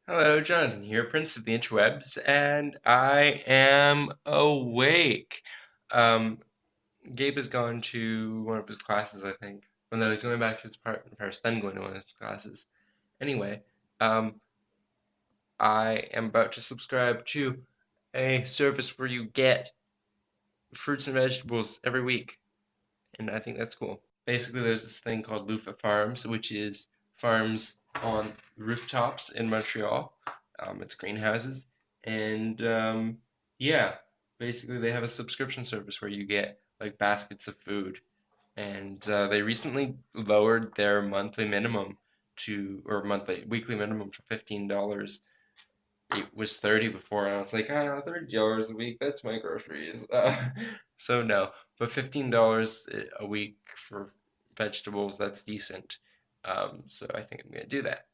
Hello, Jonathan here, Prince of the Interwebs, and I am awake. Um, Gabe has gone to one of his classes, I think. Well, no, he's going back to his apartment in Paris, then going to one of his classes. Anyway, um, I am about to subscribe to a service where you get fruits and vegetables every week, and I think that's cool. Basically, there's this thing called Loofah Farms, which is farms on rooftops in Montreal. It's greenhouses, and yeah, basically they have a subscription service where you get like baskets of food, and they recently lowered their monthly minimum or monthly weekly minimum to $15. It was 30 before, and I was like, $30 a week, that's my groceries. So no, but $15 a week for vegetables, that's decent. So I think I'm gonna do that.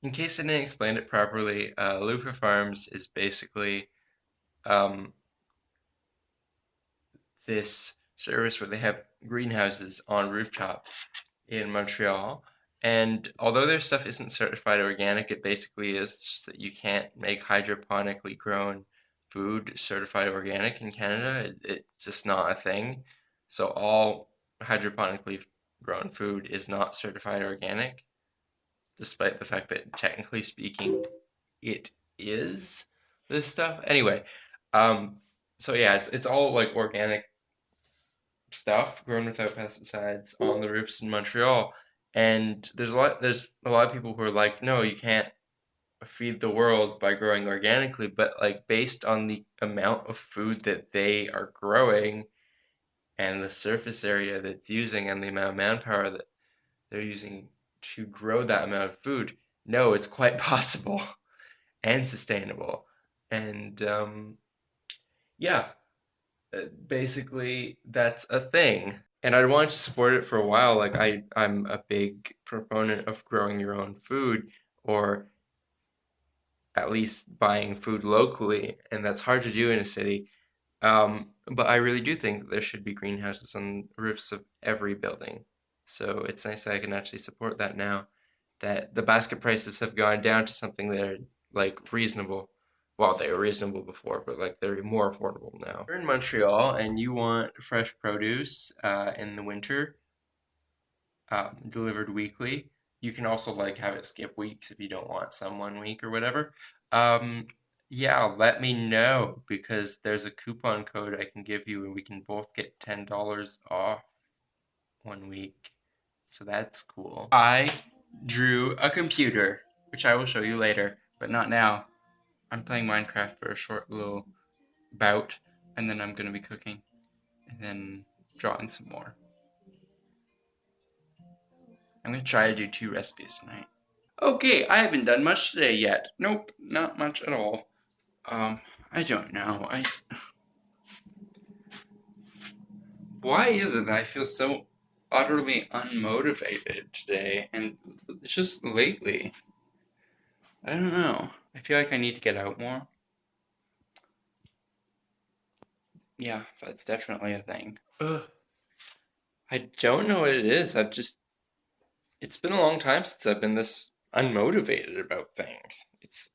In case I didn't explain it properly, Luca Farms is basically um, this service where they have greenhouses on rooftops in Montreal. And although their stuff isn't certified organic, it basically is just that you can't make hydroponically grown food certified organic in Canada. It's just not a thing. So all hydroponically grown food is not certified organic, despite the fact that technically speaking, it is this stuff. Anyway, um, so yeah, it's all like organic stuff grown without pesticides on the roofs in Montreal. And there's a lot of people who are like, no, you can't feed the world by growing organically, but like based on the amount of food that they are growing and the surface area that's using and the amount of manpower that they're using to grow that amount of food, no, it's quite possible and sustainable. And yeah, basically that's a thing. And I wanted to support it for a while. Like I'm a big proponent of growing your own food or at least buying food locally, and that's hard to do in a city. But I really do think that there should be greenhouses on the roofs of every building. So it's nice that I can actually support that now that the basket prices have gone down to something that are like reasonable. Well, they were reasonable before, but like they're more affordable now. If you're in Montreal and you want fresh produce in the winter, delivered weekly. You can also like have it skip weeks if you don't want some one week or whatever. Um, yeah, let me know because there's a coupon code I can give you and we can both get $10 off one week. So that's cool. I drew a computer, which I will show you later, but not now. I'm playing Minecraft for a short little bout, and then I'm gonna be cooking, and then drawing some more. I'm gonna try to do 2 recipes tonight. Okay, I haven't done much today yet. Nope, not much at all. I don't know. Why is it that I feel so utterly unmotivated today and just lately? I don't know. I feel like I need to get out more. Yeah, that's definitely a thing. Ugh. I don't know what it is. It's been a long time since I've been this unmotivated about things. It's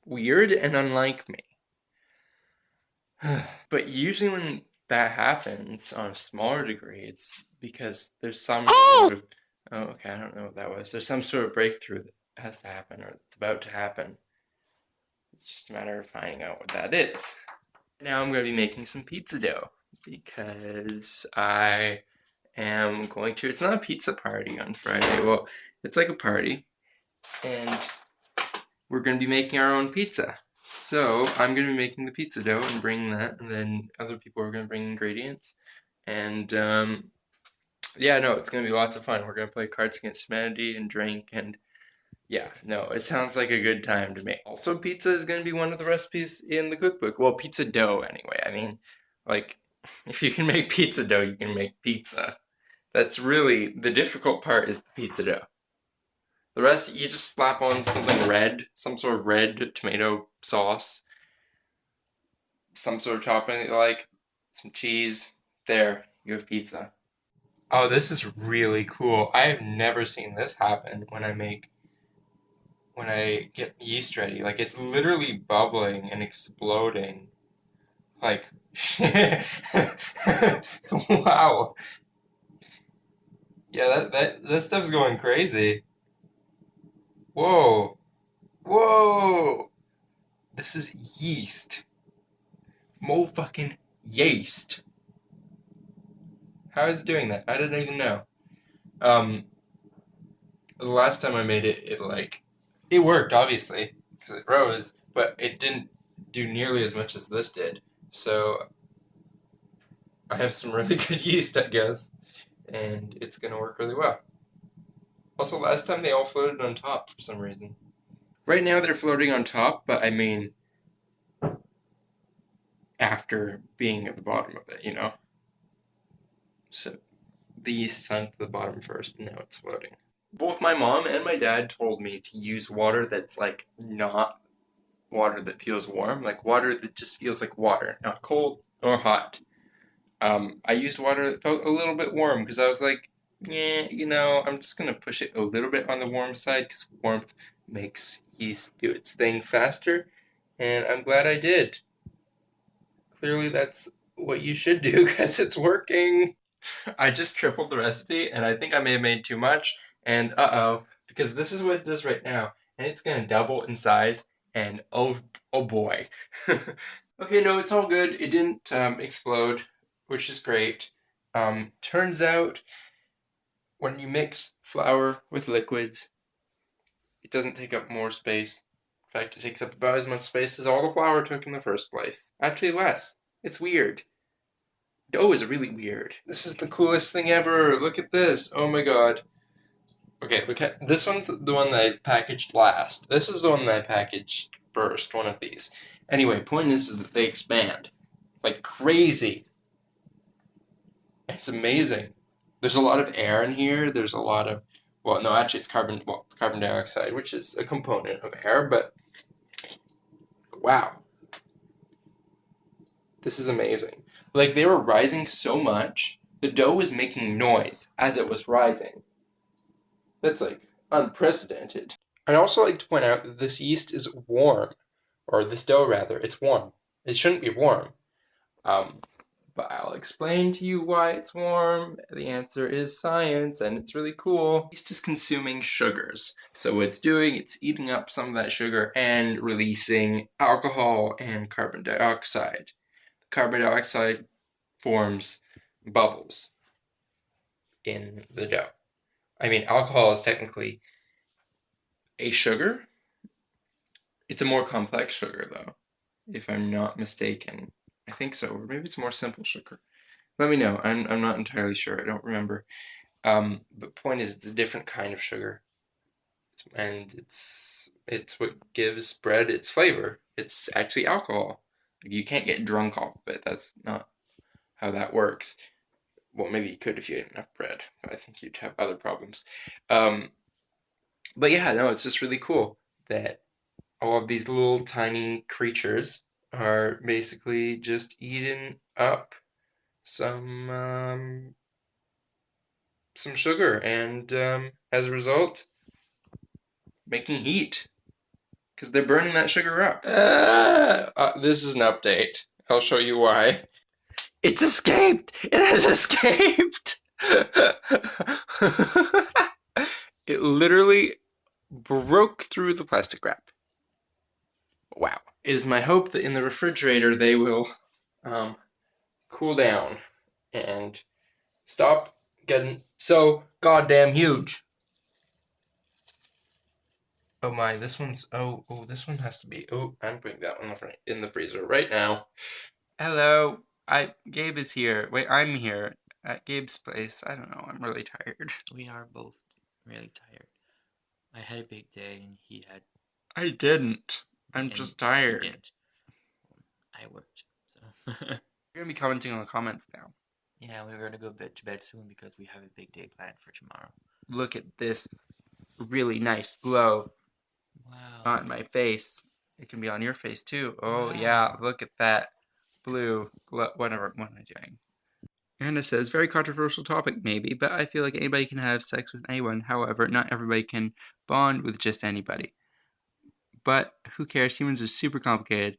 weird and unlike me. But usually when that happens on a smaller degree, it's because there's some sort of, oh, okay, I don't know what that was. There's some sort of breakthrough that has to happen or it's about to happen. It's just a matter of finding out what that is. Now I'm going to be making some pizza dough because I am going to, it's not a pizza party on Friday. Well, it's like a party and we're going to be making our own pizza. So I'm going to be making the pizza dough and bringing that, and then other people are going to bring ingredients. And yeah, no, it's going to be lots of fun. We're going to play Cards Against Humanity and drink, and yeah, no, it sounds like a good time to me. Also, pizza is going to be one of the recipes in the cookbook. Well, pizza dough, anyway. I mean, like, if you can make pizza dough, you can make pizza. That's really the difficult part is the pizza dough. The rest, you just slap on something red, some sort of red tomato sauce, some sort of topping that you like, some cheese. There, you have pizza. Oh, this is really cool. I have never seen this happen when I make when I get yeast ready. Like it's literally bubbling and exploding. Like, wow. Yeah, that stuff's going crazy. Whoa. Whoa. This is yeast. Mo fucking yeast. How is it doing that? I didn't even know. Um, the last time I made it, it worked obviously because it rose, but it didn't do nearly as much as this did. So I have some really good yeast, I guess, and it's gonna work really well. Also, last time they all floated on top for some reason. Right now they're floating on top, but I mean after being at the bottom of it, you know? So the yeast sunk to the bottom first, and now it's floating. Both my mom and my dad told me to use water that's like not water that feels warm, like water that just feels like water, not cold or hot. I used water that felt a little bit warm because I was like, yeah, I'm just gonna push it a little bit on the warm side because warmth makes yeast do its thing faster, and I'm glad I did. Clearly, that's what you should do because it's working. I just tripled the recipe, and I think I may have made too much, and uh-oh, because this is what it is right now, and it's gonna double in size, and oh boy. Okay, no, it's all good. It didn't explode, which is great. Turns out when you mix flour with liquids, it doesn't take up more space. In fact, it takes up about as much space as all the flour took in the first place. Actually, less. It's weird. Dough is really weird. This is the coolest thing ever. Look at this. Oh my god. Okay, look at this one's the one that I packaged last. This is the one that I packaged first, one of these. Anyway, point is that they expand like crazy. It's amazing. There's a lot of air in here. There's a lot of, well, no, actually it's carbon dioxide, which is a component of air, but wow. This is amazing. Like they were rising so much, the dough was making noise as it was rising. That's like unprecedented. I'd also like to point out that this yeast is warm, or this dough rather, it's warm. It shouldn't be warm. Um, but I'll explain to you why it's warm. The answer is science, and it's really cool. Yeast is consuming sugars. So what it's eating up some of that sugar and releasing alcohol and carbon dioxide. Carbon dioxide forms bubbles in the dough. I mean, alcohol is technically a sugar. It's a more complex sugar, though, if I'm not mistaken. I think so, or maybe it's more simple sugar. Let me know. I'm not entirely sure. I don't remember. But point is, it's a different kind of sugar, and it's what gives bread its flavor. It's actually alcohol. You can't get drunk off of it. That's not how that works. Well, maybe you could if you ate enough bread, but I think you'd have other problems. But yeah, no, it's just really cool that all of these little tiny creatures are basically just eating up some sugar, and as a result, making heat because they're burning that sugar up. This is an update. I'll show you why. It's escaped! It has escaped! It literally broke through the plastic wrap. Wow. It is my hope that in the refrigerator they will cool down and stop getting so goddamn huge. Oh my, this one's, this one has to be, I'm putting that one in the freezer right now. Hello, Gabe is here. Wait, I'm here at Gabe's place. I don't know, I'm really tired. We are both really tired. I had a big day and he had... I didn't. I'm just tired. He didn't. I worked, so... You're gonna be commenting on the comments now. Yeah, we're gonna go to bed soon because we have a big day planned for tomorrow. Look at this really nice glow. Wow. On my face. It can be on your face too. Oh wow. Yeah, look at that blue glow. Whatever, what am I doing? Anna says, very controversial topic maybe, but I feel like anybody can have sex with anyone. However, not everybody can bond with just anybody. but who cares? Humans are super complicated.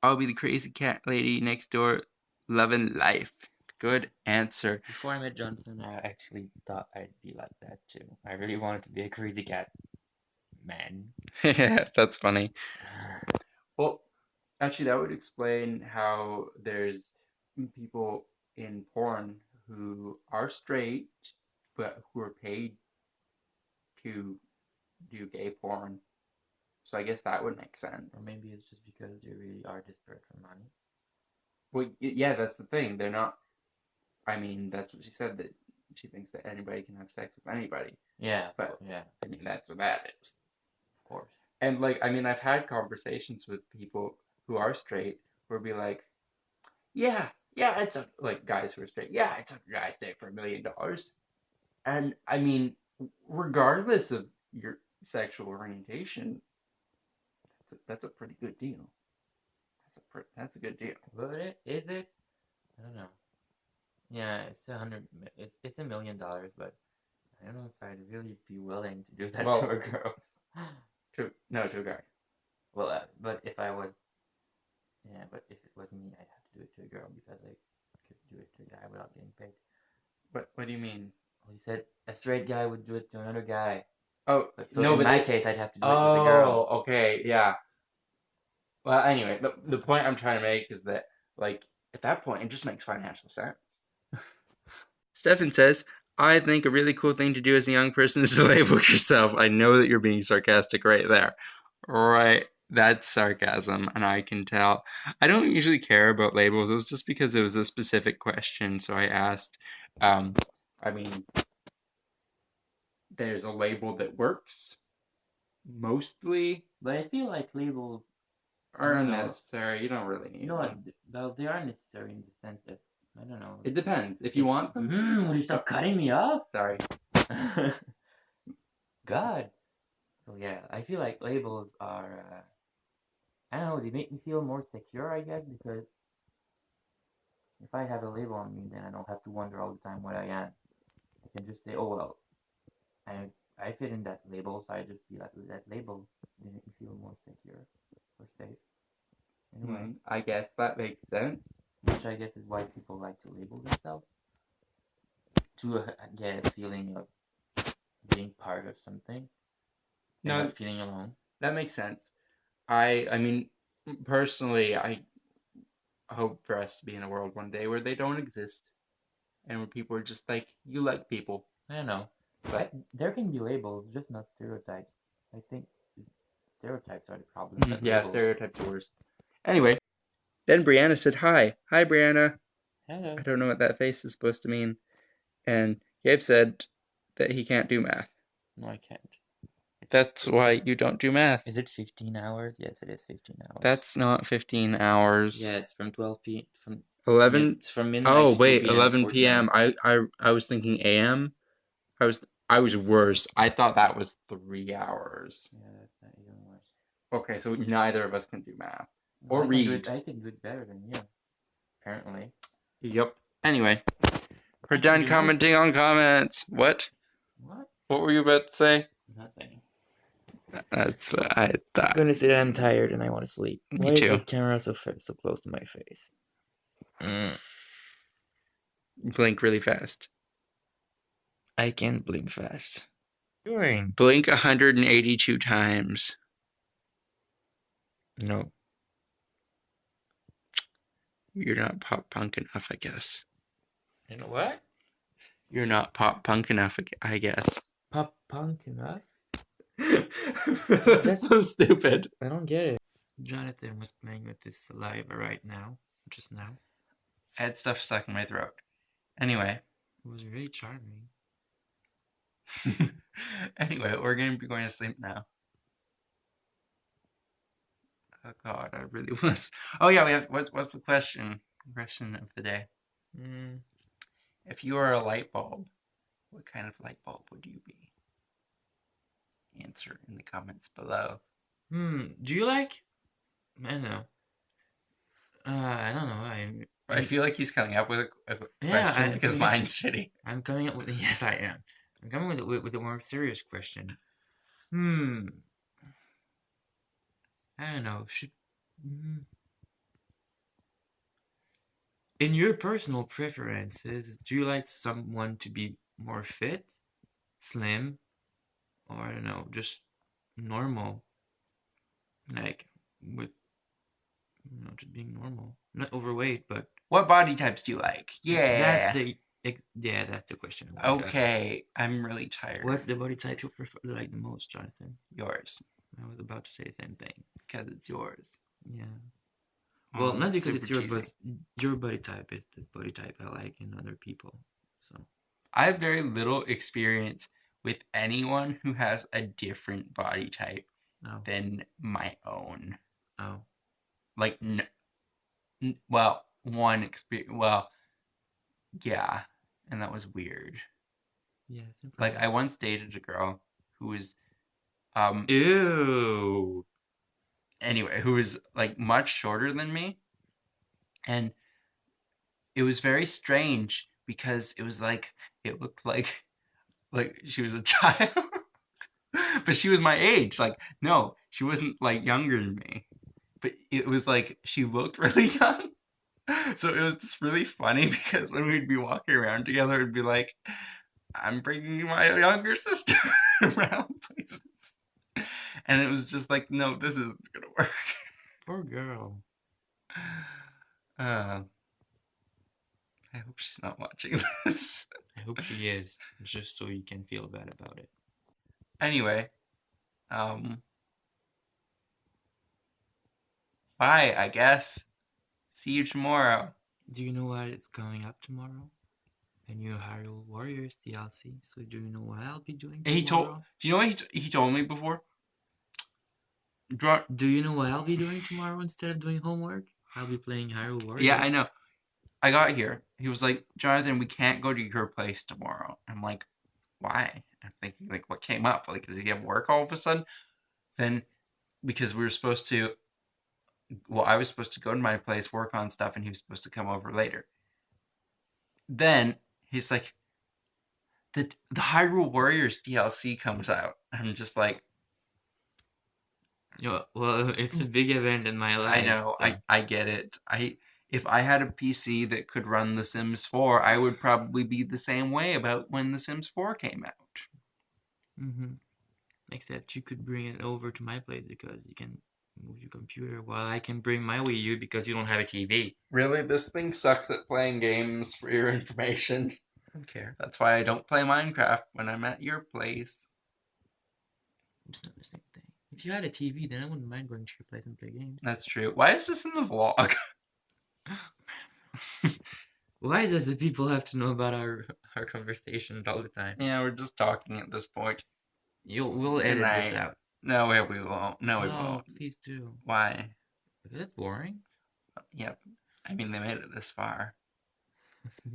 I'll be the crazy cat lady next door, loving life. Good answer. Before I met Jonathan, I actually thought I'd be like that too. I really wanted to be a crazy cat man. That's funny. Well, actually, that would explain how there's people in porn who are straight, but who are paid to do gay porn. So I guess that would make sense. Or maybe it's just because they really are desperate for money. Well, yeah, that's the thing. They're not. I mean, that's what she said, that she thinks that anybody can have sex with anybody. Yeah, But yeah, I mean, that's what that is. of course. And like, I mean, I've had conversations with people who are straight who will be like, yeah, it's a, like guys who are straight. Yeah, it's a guy's dick for $1 million. And I mean, regardless of your sexual orientation, that's a pretty good deal. That's a good deal. But is it? I don't know. Yeah, it's it's $1 million, but I don't know if I'd really be willing to do that to a girl. To a guy. Well, but if I was, yeah, but if it was me, I'd have to do it to a girl because I could do it to a guy without getting paid. What do you mean? Well, he said a straight guy would do it to another guy. Oh, So no, in my case, I'd have to do it with a girl. Oh, okay, yeah. Well, anyway, the point I'm trying to make is that, like, at that point, it just makes financial sense. Stefan says, I think a really cool thing to do as a young person is to label yourself. I know that you're being sarcastic right there. Right, that's sarcasm, and I can tell. I don't usually care about labels. It was just because it was a specific question, so I asked. I mean, there's a label that works, mostly. But I feel like labels are unnecessary. You don't really need You know them. what? Well, they are necessary in the sense that I don't know. It depends. If you want them. Will you stop cutting me off? Sorry. God. So yeah, I feel like labels are. I don't know. They make me feel more secure, I guess, because if I have a label on me, then I don't have to wonder all the time what I am. I can just say, oh well, I fit in that label, so I just feel like with that label, they make me feel more secure or safe. Anyway, I guess that makes sense. Which I guess is why people like to label themselves, to get a feeling of being part of something, and not feeling alone. That makes sense. I mean, personally, I hope for us to be in a world one day where they don't exist, and where people are just like, you like people. I don't know, but there can be labels, just not stereotypes. I think stereotypes are the problem. Yeah, stereotypes are worse. Anyway, then Brianna said hi. Hi, Brianna. Hello. I don't know what that face is supposed to mean. And Gabe said that he can't do math. No, I can't. That's why you don't do math. Is it 15 hours? Yes, it is 15 hours. That's not 15 hours. Yes, from 12 p. from 11. From midnight. Oh to wait, 2 p.m. 11 p.m. I was thinking a.m. I was worse. I thought that was 3 hours. Yeah, that's not even worse. Okay, so neither of us can do math or read. I can do it better than you. Apparently. Yep. Anyway, we're done commenting on comments. What? What were you about to say? Nothing. That's what I thought. I'm gonna say that I'm tired and I want to sleep. Me Why too. is the camera so close to my face? Blink really fast. I can't blink fast. Blink 182 times. No. You're not pop punk enough, I guess. You know what? You're not pop punk enough, I guess. Pop punk enough? That's so stupid. I don't get it. Jonathan was playing with his saliva right now. Just now. I had stuff stuck in my throat. Anyway. It was really charming. Anyway, we're going to be going to sleep now. Oh God, I really was. Oh yeah, we have. What's the question? Question of the day. If you were a light bulb, what kind of light bulb would you be? Answer in the comments below. Do you like? I don't know. I don't know. I feel like he's coming up with a question because mine's shitty. I'm coming up with. Yes, I am. I'm coming with a more serious question. I don't know. Mm, in your personal preferences, do you like someone to be more fit, slim, or I don't know, just normal, like with just being normal, not overweight, but What body types do you like? that's Yeah. that's the question I wanted to ask. Okay, I'm really tired. What's the body type you prefer like the most, Jonathan? Yours, I was about to say the same thing. because it's yours. Yeah. Well, not because Super it's your cheesy. your body type. It's the body type I like in other people. So I have very little experience with anyone who has a different body type no, than my own. oh, Like, well, one experience. Well, yeah, and that was weird. yeah, same for Like, me. I once dated a girl who was, um, Ew. anyway, who was like much shorter than me, and it was very strange because it was like it looked like she was a child. But she was my age. Like, no, she wasn't like younger than me. But it was like she looked really young. So it was just really funny because when we'd be walking around together, it'd be like, I'm bringing my younger sister around places. And it was just like, no, this isn't gonna work. Poor girl. Uh, I hope she's not watching this. I hope she is, just so you can feel bad about it. Anyway, um, bye, I guess. See you tomorrow. Do you know what is coming up tomorrow? A new Hyrule Warriors DLC. So do you know what I'll be doing And tomorrow? do you know what he told me before? Do you know what I'll be doing tomorrow instead of doing homework? I'll be playing Hyrule Warriors. Yeah, I know. I got here. He was like, Jonathan, we can't go to your place tomorrow. I'm like, why? I'm thinking, like, what came up? Like, does he have work all of a sudden? Then, because we were supposed to, well, I was supposed to go to my place, work on stuff, and he was supposed to come over later. Then he's like, the Hyrule Warriors DLC comes out. I'm just like, Well, it's a big event in my life. I know, So. I get it. If I had a PC that could run The Sims 4, I would probably be the same way about when The Sims 4 came out. Except you could bring it over to my place because you can move your computer while I can bring my Wii U because you don't have a TV. Really, this thing sucks at playing games, for your information. I don't care. That's why I don't play Minecraft when I'm at your place. It's not the same thing. If you had a TV, then I wouldn't mind going to your place and play games. That's true. Why is this in the vlog? Why does the people have to know about our conversations all the time? Yeah, we're just talking at this point. We'll edit this out. No, we won't. No, we won't. Please do. Why? That's boring. Yep. I mean, they made it this far.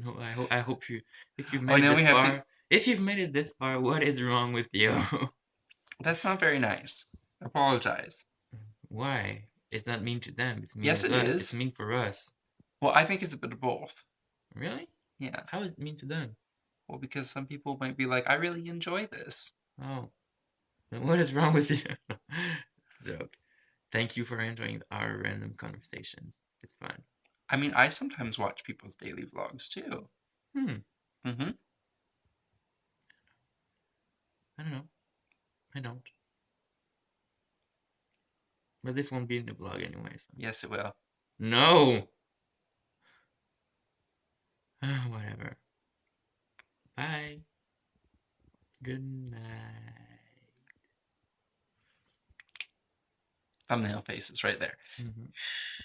No, I hope you. If you've made it this far, if you've made it this far, what is wrong with you? That's not very nice. Apologize. Why? It's not mean to them. It's mean. Yes, it is. It's mean for us. Well, I think it's a bit of both. Really? Yeah. How is it mean to them? Well, because some people might be like, I really enjoy this. Oh. What is wrong with you? Joke. Thank you for enjoying our random conversations. It's fun. I mean, I sometimes watch people's daily vlogs too. I don't know. I don't. But this won't be in the vlog anyway, so. Yes, it will. No! Whatever. Bye. Good night. Thumbnail faces right there.